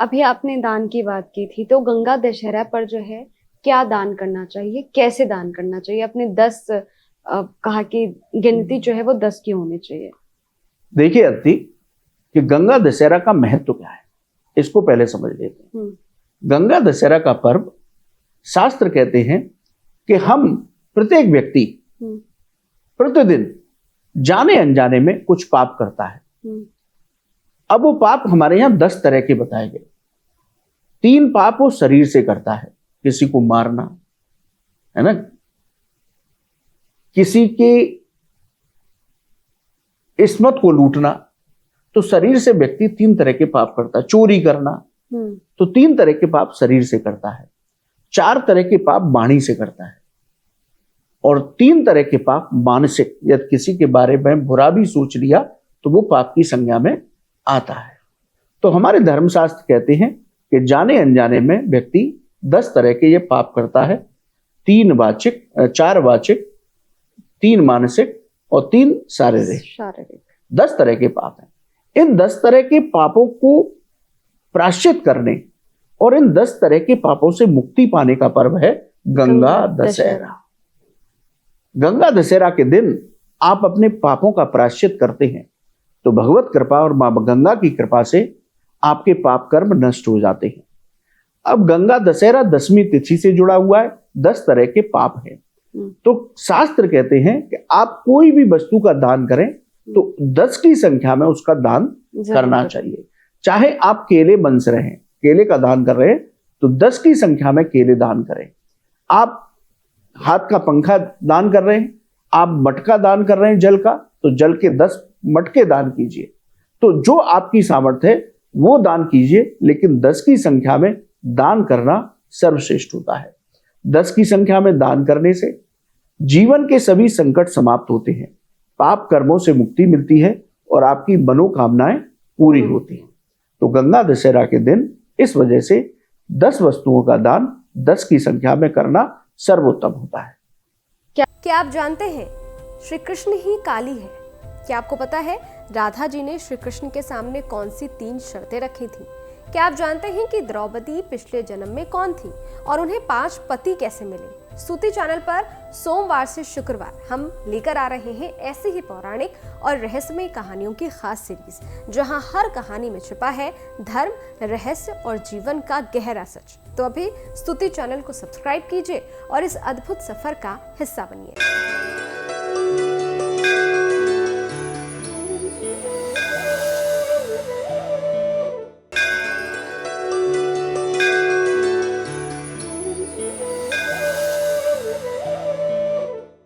अभी आपने दान की बात की थी, तो गंगा दशहरा पर जो है क्या दान करना चाहिए, कैसे दान करना चाहिए? अपने 10 कहा कि गिनती जो है वो 10 की होनी चाहिए। देखिए अदिति, कि गंगा दशहरा का महत्व क्या है, इसको पहले समझ लेते हैं। गंगा दशहरा का पर्व, शास्त्र कहते हैं कि हम प्रत्येक व्यक्ति प्रतिदिन जाने अनजाने में कुछ पाप करता है। अब वो पाप हमारे यहां 10 तरह के बताए गए। 3 पाप वो शरीर से करता है, किसी को मारना, है ना, किसी की इस्मत को लूटना, तो शरीर से व्यक्ति 3 तरह के पाप करता है। चोरी करना, तो 3 तरह के पाप शरीर से करता है। 4 तरह के पाप वाणी से करता है, और 3 तरह के पाप मानसिक, यदि किसी के बारे में बुरा भी सोच लिया तो वो पाप की संज्ञा में आता है। तो हमारे धर्मशास्त्र कहते हैं कि जाने अनजाने में व्यक्ति 10 तरह के ये पाप करता है। 3 वाचिक, 4 वाचिक, 3 मानसिक और 3 शारीरिक। 10 तरह के पाप हैं। इन 10 तरह के पापों को प्रायश्चित करने और इन 10 तरह के पापों से मुक्ति पाने का पर्व है गंगा दशहरा। गंगा दशहरा के दिन आप अपने पापों का प्रायश्चित करते हैं तो भगवत कृपा और मां गंगा की कृपा से आपके पाप कर्म नष्ट हो जाते हैं। अब गंगा दशहरा 10वीं तिथि से जुड़ा हुआ है, 10 तरह के पाप हैं। तो शास्त्र कहते हैं कि आप कोई भी वस्तु का दान करें तो 10 की संख्या में उसका दान करना चाहिए। चाहे आप केले बंस रहे हैं, केले का दान कर रहे हैं तो 10 की संख्या में केले दान करें। आप हाथ का पंखा दान कर रहे हैं, आप मटका दान कर रहे हैं जल का, तो जल के 10 मटके दान कीजिए। तो जो आपकी सामर्थ्य है वो दान कीजिए, लेकिन 10 की संख्या में दान करना सर्वश्रेष्ठ होता है। 10 की संख्या में दान करने से जीवन के सभी संकट समाप्त होते हैं, पाप कर्मों से मुक्ति मिलती है और आपकी मनोकामनाएं पूरी होती हैं। तो गंगा दशहरा के दिन इस वजह से 10 वस्तुओं का दान 10 की संख्या में करना सर्वोत्तम होता है। क्या आप जानते हैं श्री कृष्ण ही काली है? क्या आपको पता है राधा जी ने श्री कृष्ण के सामने कौन सी 3 शर्तें रखी थी? क्या आप जानते हैं कि द्रौपदी पिछले जन्म में कौन थी और उन्हें 5 पति कैसे मिले? स्तुति चैनल पर सोमवार से शुक्रवार हम लेकर आ रहे हैं ऐसी ही पौराणिक और रहस्यमय कहानियों की खास सीरीज, जहां हर कहानी में छिपा है धर्म, रहस्य और जीवन का गहरा सच। तो अभी स्तुति चैनल को सब्सक्राइब कीजिए और इस अद्भुत सफर का हिस्सा बनिए।